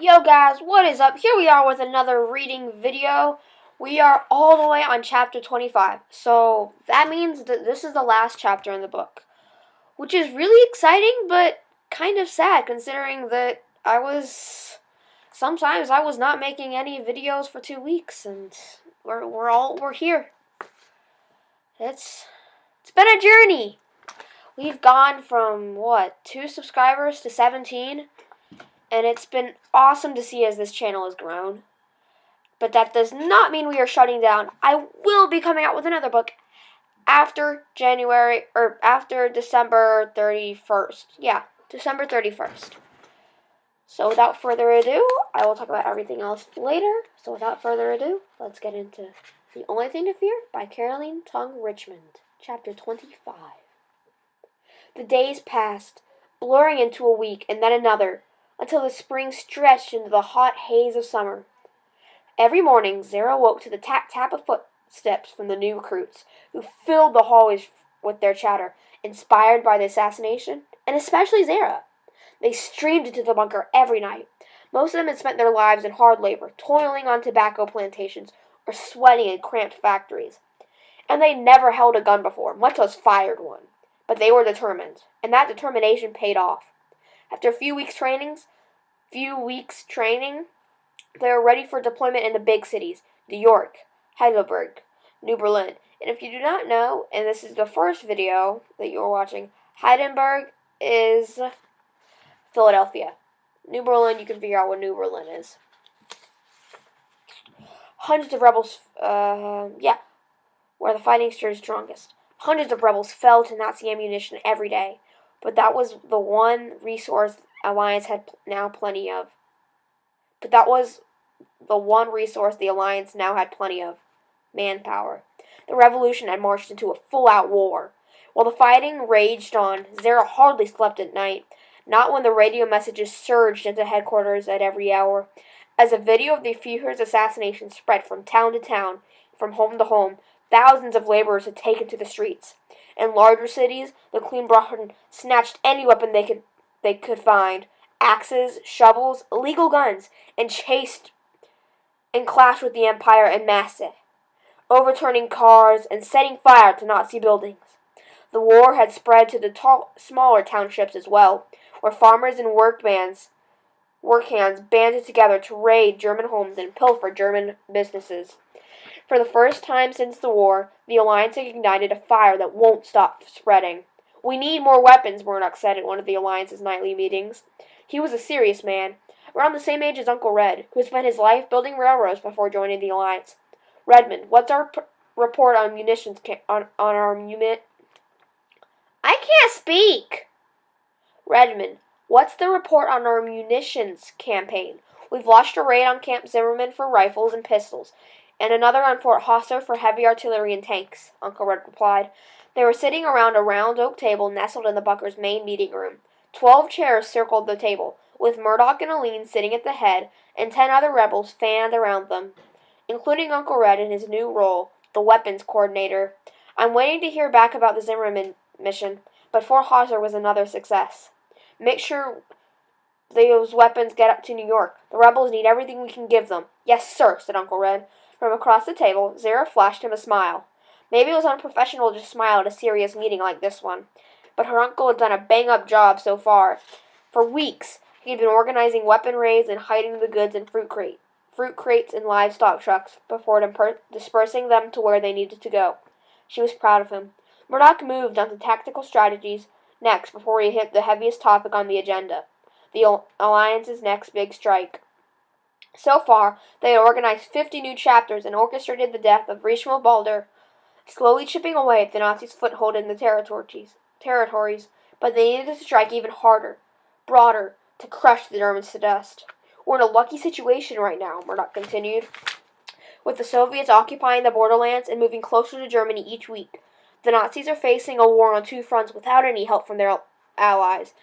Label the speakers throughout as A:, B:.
A: Yo guys, what is up? Here we are with another reading video. We are all the way on chapter 25. So that means that this is the last chapter in the book. Which is really exciting, but kind of sad considering that sometimes I was not making any videos for 2 weeks and we're here. It's been a journey. We've gone from 2 subscribers to 17. And it's been awesome to see as this channel has grown. But that does not mean we are shutting down. I will be coming out with another book after December 31st. Yeah, December 31st. So without further ado, I will talk about everything else later. So without further ado, let's get into The Only Thing to Fear by Caroline Tung Richmond, Chapter 25. The days passed, blurring into a week and then another, until the spring stretched into the hot haze of summer. Every morning, Zara woke to the tap-tap of footsteps from the new recruits, who filled the hallways with their chatter, inspired by the assassination, and especially Zara. They streamed into the bunker every night. Most of them had spent their lives in hard labor, toiling on tobacco plantations, or sweating in cramped factories. And they never held a gun before, much less fired one. But they were determined, and that determination paid off. After a few weeks training, they were ready for deployment in the big cities, New York, Heidelberg, New Berlin. And if you do not know, and this is the first video that you are watching, Heidelberg is Philadelphia. New Berlin, you can figure out what New Berlin is. Hundreds of rebels, where the fighting stirred strongest. Hundreds of rebels fell to Nazi ammunition every day. But that was the one resource the Alliance now had plenty of. Manpower. The revolution had marched into a full-out war. While the fighting raged on, Zara hardly slept at night, not when the radio messages surged into headquarters at every hour. As a video of the Führer's assassination spread from town to town, from home to home, thousands of laborers had taken to the streets. In larger cities, the Kleinbrücken snatched any weapon they could find, axes, shovels, illegal guns, and chased and clashed with the Empire en masse, overturning cars and setting fire to Nazi buildings. The war had spread to the smaller townships as well, where farmers and work hands banded together to raid German homes and pilfer German businesses. For the first time since the war, the Alliance had ignited a fire that won't stop spreading. "We need more weapons," Murdoch said at one of the Alliance's nightly meetings. He was a serious man, around the same age as Uncle Red, who spent his life building railroads before joining the Alliance. "Redmond, what's our report on munitions I can't speak! Redmond, what's the report on our munitions campaign? We've launched a raid on Camp Zimmerman for rifles and pistols, and another on Fort Hosser for heavy artillery and tanks," Uncle Red replied. They were sitting around a round oak table nestled in the bunker's main meeting room. 12 chairs circled the table, with Murdoch and Aline sitting at the head, and 10 other rebels fanned around them, including Uncle Red in his new role, the weapons coordinator. "I'm waiting to hear back about the Zimmerman mission, but Fort Hosser was another success. Make sure those weapons get up to New York. The rebels need everything we can give them." "Yes, sir," said Uncle Red. From across the table, Zara flashed him a smile. Maybe it was unprofessional to smile at a serious meeting like this one, but her uncle had done a bang-up job so far. For weeks, he had been organizing weapon raids and hiding the goods in fruit crates and livestock trucks before dispersing them to where they needed to go. She was proud of him. Murdoch moved on to tactical strategies next before he hit the heaviest topic on the agenda, the Alliance's next big strike. So far, they had organized 50 new chapters and orchestrated the death of Richelieu Balder, slowly chipping away at the Nazis' foothold in the territories, but they needed to strike even harder, broader, to crush the Germans to dust. "We're in a lucky situation right now," Murdoch continued, "with the Soviets occupying the borderlands and moving closer to Germany each week. The Nazis are facing a war on 2 fronts without any help from their allies.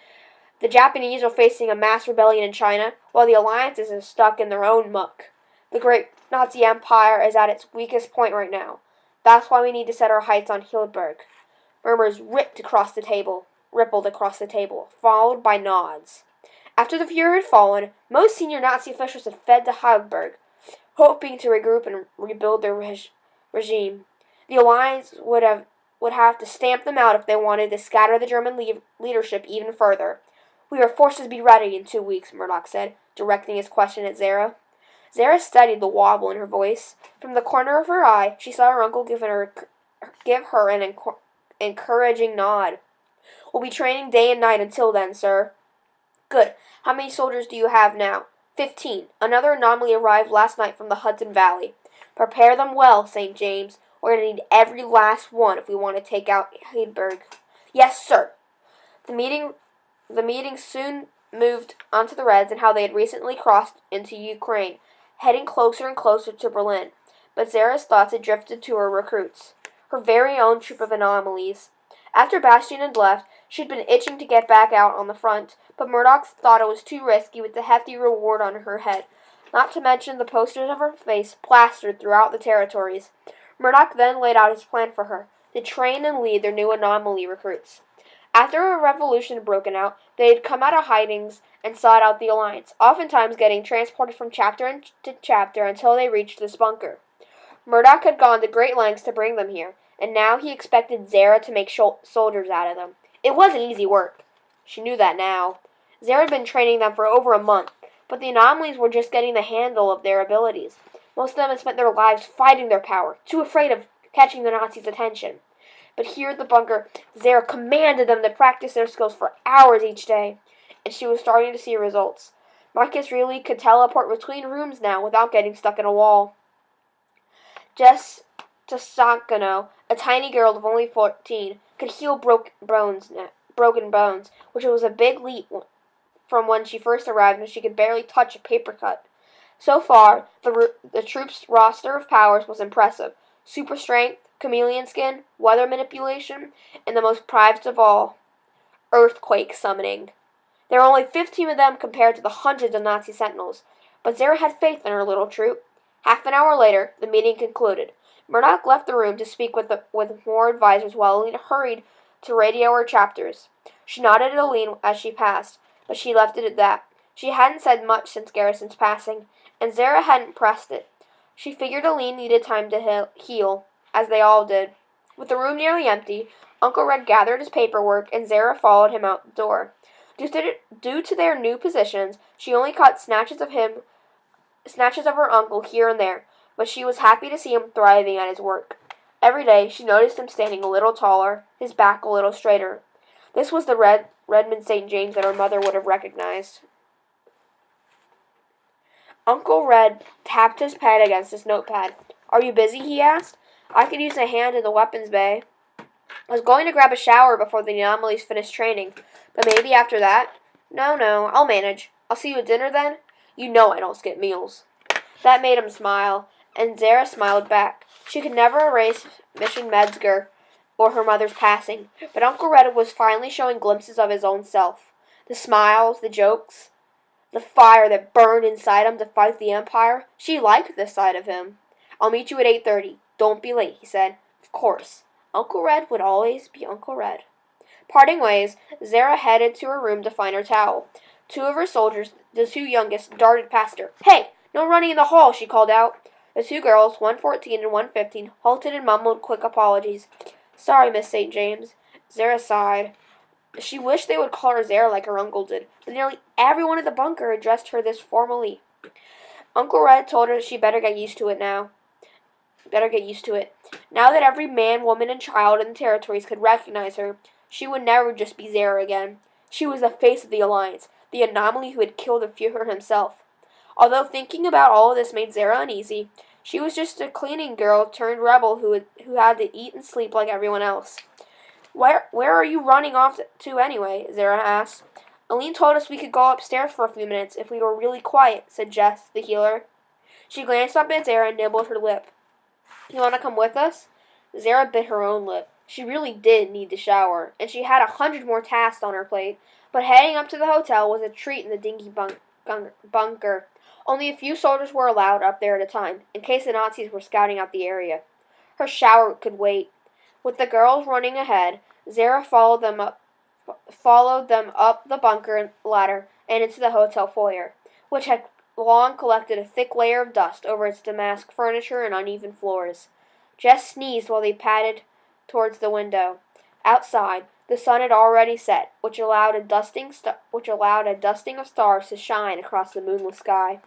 A: The Japanese are facing a mass rebellion in China, while the Alliances are stuck in their own muck. The great Nazi Empire is at its weakest point right now. That's why we need to set our heights on Heidelberg." Murmurs rippled across the table, followed by nods. After the Fuhrer had fallen, most senior Nazi officials had fled to Heidelberg, hoping to regroup and rebuild their regime. The Allies would have to stamp them out if they wanted to scatter the German leadership even further. "We are forced to be ready in 2 weeks," Murdoch said, directing his question at Zara. Zara studied the wobble in her voice. From the corner of her eye, she saw her uncle give her an encouraging nod. "We'll be training day and night until then, sir." "Good. How many soldiers do you have now?" 15. Another anomaly arrived last night from the Hudson Valley. Prepare them well, St. James. We're going to need every last one if we want to take out Heidelberg." "Yes, sir." The meeting soon moved onto the Reds and how they had recently crossed into Ukraine, heading closer and closer to Berlin. But Zara's thoughts had drifted to her recruits, her very own troop of anomalies. After Bastian had left, she'd been itching to get back out on the front, but Murdoch thought it was too risky with the hefty reward on her head, not to mention the posters of her face plastered throughout the territories. Murdoch then laid out his plan for her, to train and lead their new anomaly recruits. After a revolution had broken out, they had come out of hidings and sought out the Alliance, oftentimes getting transported from chapter to chapter until they reached this bunker. Murdoch had gone to great lengths to bring them here, and now he expected Zara to make soldiers out of them. It wasn't easy work. She knew that now. Zara had been training them for over a month, but the anomalies were just getting the handle of their abilities. Most of them had spent their lives fighting their power, too afraid of catching the Nazis' attention. But here at the bunker, Zara commanded them to practice their skills for hours each day, and she was starting to see results. Marcus really could teleport between rooms now without getting stuck in a wall. Jess Toscano, a tiny girl of only 14, could heal broken bones, which was a big leap from when she first arrived when she could barely touch a paper cut. So far, the troop's roster of powers was impressive. Super strength, chameleon skin, weather manipulation, and the most prized of all, earthquake summoning. There were only 15 of them compared to the hundreds of Nazi sentinels, but Zara had faith in her little troop. Half an hour later, the meeting concluded. Murdoch left the room to speak with more advisors while Aline hurried to radio her chapters. She nodded at Aline as she passed, but she left it at that. She hadn't said much since Garrison's passing, and Zara hadn't pressed it. She figured Aline needed time to heal, as they all did. With the room nearly empty, Uncle Red gathered his paperwork, and Zara followed him out the door. Due to their new positions, she only caught snatches of her uncle here and there, but she was happy to see him thriving at his work. Every day, she noticed him standing a little taller, his back a little straighter. This was the Redmond St. James that her mother would have recognized. Uncle Red tapped his pen against his notepad. "Are you busy?" he asked. "I could use a hand in the weapons bay. I was going to grab a shower before the anomalies finished training, but maybe after that." No, I'll manage. I'll see you at dinner then?" "You know I don't skip meals." That made him smile, and Zara smiled back. She could never erase Mission Metzger or her mother's passing, but Uncle Red was finally showing glimpses of his own self. The smiles, the jokes, the fire that burned inside him to fight the Empire. She liked this side of him. "I'll meet you at 8:30. Don't be late," he said. Of course. Uncle Red would always be Uncle Red. Parting ways, Zara headed to her room to find her towel. Two of her soldiers, the two youngest, darted past her. "Hey, no running in the hall," she called out. The two girls, one 14 and one 15, halted and mumbled quick apologies. "Sorry, Miss St. James." Zara sighed. She wished they would call her Zara like her uncle did, but nearly everyone at the bunker addressed her this formally. Uncle Red told her she better get used to it now. Now that every man, woman, and child in the territories could recognize her, she would never just be Zara again. She was the face of the Alliance, the anomaly who had killed the Fuhrer himself. Although thinking about all of this made Zara uneasy, she was just a cleaning girl turned rebel who had to eat and sleep like everyone else. Where are you running off to anyway?" Zara asked. "Aline told us we could go upstairs for a few minutes if we were really quiet," said Jess, the healer. She glanced up at Zara and nibbled her lip. "You want to come with us?" Zara bit her own lip. She really did need to shower, and she had 100 more tasks on her plate, but heading up to the hotel was a treat in the dingy bunker. Only a few soldiers were allowed up there at a time, in case the Nazis were scouting out the area. Her shower could wait. With the girls running ahead, Zara followed them up the bunker ladder and into the hotel foyer, which had long collected a thick layer of dust over its damask furniture and uneven floors. Jess sneezed while they padded towards the window. Outside, the sun had already set, which allowed a dusting of stars to shine across the moonless sky.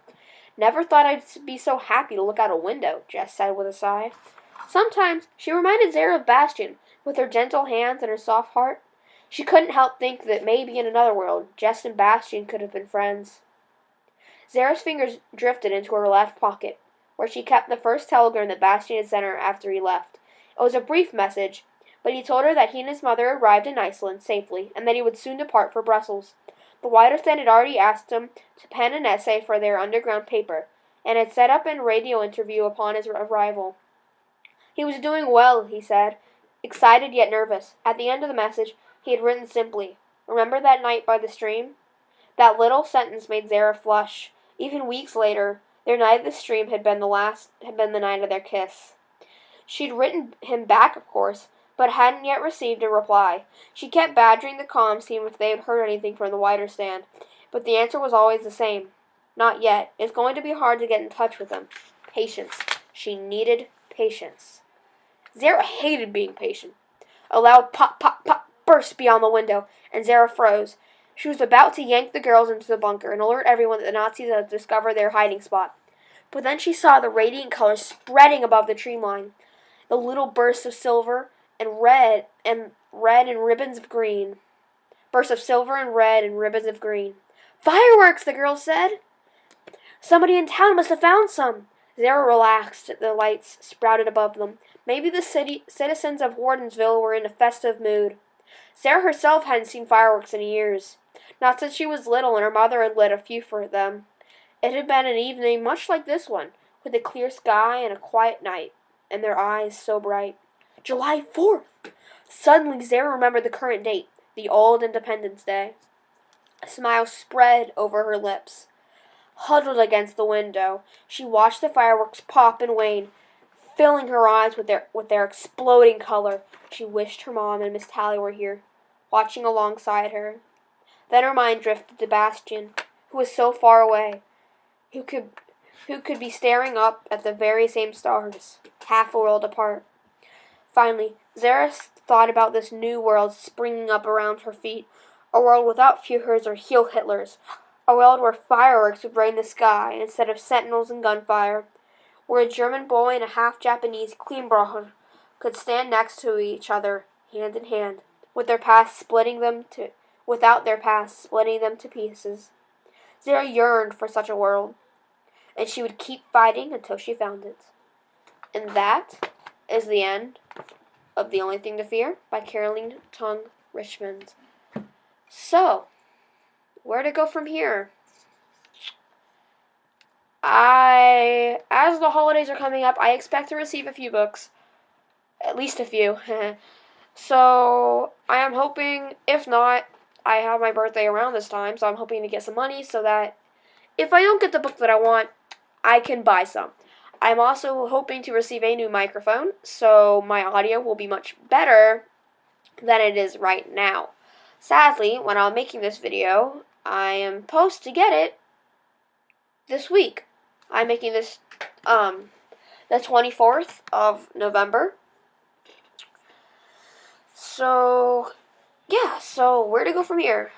A: "Never thought I'd be so happy to look out a window," Jess said with a sigh. Sometimes she reminded Zara of Bastian, with her gentle hands and her soft heart. She couldn't help think that maybe in another world, Jess and Bastian could have been friends. Zara's fingers drifted into her left pocket, where she kept the first telegram that Bastian had sent her after he left. It was a brief message, but he told her that he and his mother arrived in Iceland safely, and that he would soon depart for Brussels. The Widerstand had already asked him to pen an essay for their underground paper, and had set up a radio interview upon his arrival. He was doing well, he said, excited yet nervous. At the end of the message, he had written simply, "Remember that night by the stream?" That little sentence made Zara flush. Even weeks later, their night at the stream had been the night of their kiss. She'd written him back, of course, but hadn't yet received a reply. She kept badgering the comms team if they had heard anything from the Widerstand, but the answer was always the same. Not yet. It's going to be hard to get in touch with them. Patience. She needed patience. Zara hated being patient. A loud pop, pop, pop burst beyond the window, and Zara froze. She was about to yank the girls into the bunker and alert everyone that the Nazis had discovered their hiding spot. But then she saw the radiant colors spreading above the tree line. The little bursts of silver and red and ribbons of green. Bursts of silver and red and ribbons of green. "Fireworks," the girls said. "Somebody in town must have found some." Zara relaxed as the lights sprouted above them. Maybe the citizens of Wardensville were in a festive mood. Zara herself hadn't seen fireworks in years. Not since she was little and her mother had lit a few for them. It had been an evening much like this one, with a clear sky and a quiet night, and their eyes so bright. July 4th! Suddenly Zara remembered the current date, the old Independence Day. A smile spread over her lips. Huddled against the window, she watched the fireworks pop and wane, filling her eyes with their exploding color. She wished her mom and Miss Tally were here, watching alongside her. Then her mind drifted to Bastian, who was so far away, who could be staring up at the very same stars, half a world apart. Finally, Zara thought about this new world springing up around her feet, a world without Führers or Heil Hitlers, a world where fireworks would rain the sky instead of sentinels and gunfire, where a German boy and a half-Japanese Kleinbrocher could stand next to each other, hand in hand, without their past splitting them to pieces. Zara yearned for such a world, and she would keep fighting until she found it. And that is the end of The Only Thing to Fear by Caroline Tung Richmond. So, where to go from here? As the holidays are coming up, I expect to receive a few books. At least a few. So, I am hoping, if not, I have my birthday around this time, so I'm hoping to get some money so that if I don't get the book that I want, I can buy some. I'm also hoping to receive a new microphone, so my audio will be much better than it is right now. Sadly, when I'm making this video, I am supposed to get it this week. I'm making this the 24th of November. So, yeah, so where to go from here?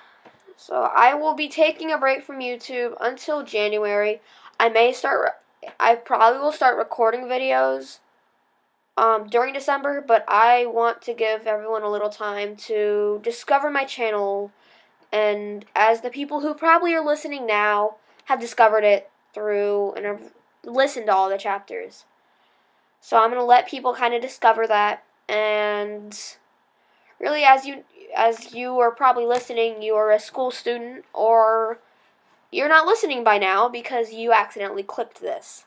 A: So, I will be taking a break from YouTube until January. I probably will start recording videos during December, but I want to give everyone a little time to discover my channel, and as the people who probably are listening now have discovered it through and have listened to all the chapters. So I'm going to let people kind of discover that, and really as you are probably listening, you are a school student, or you're not listening by now because you accidentally clicked this,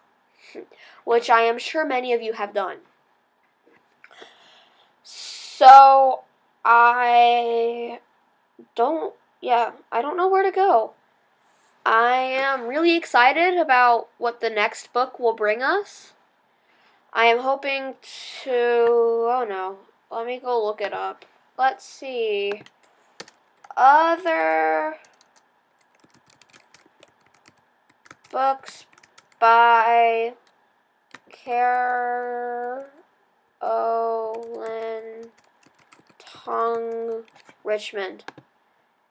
A: which I am sure many of you have done. So, I don't know where to go. I am really excited about what the next book will bring us. I am hoping let me go look it up. Let's see. Other Books by Carolyn Tongue Richmond.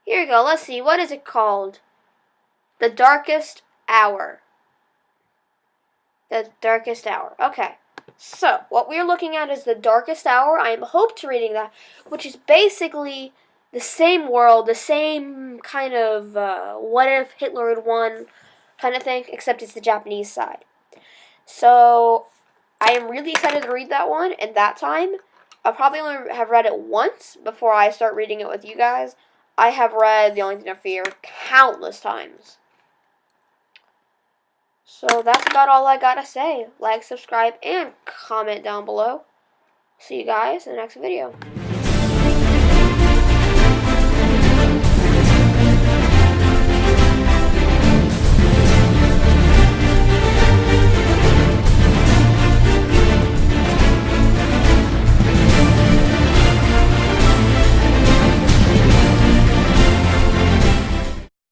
A: Here you go. Let's see. What is it called? The Darkest Hour. The Darkest Hour. Okay. So, what we're looking at is The Darkest Hour. I hope to reading that, which is basically the same world, the same kind of what if Hitler had won kind of thing, except it's the Japanese side. So, I am really excited to read that one, and that time, I'll probably only have read it once before I start reading it with you guys. I have read The Only Thing to Fear countless times. So that's about all I gotta say. Like, subscribe, and comment down below. See you guys in the next video.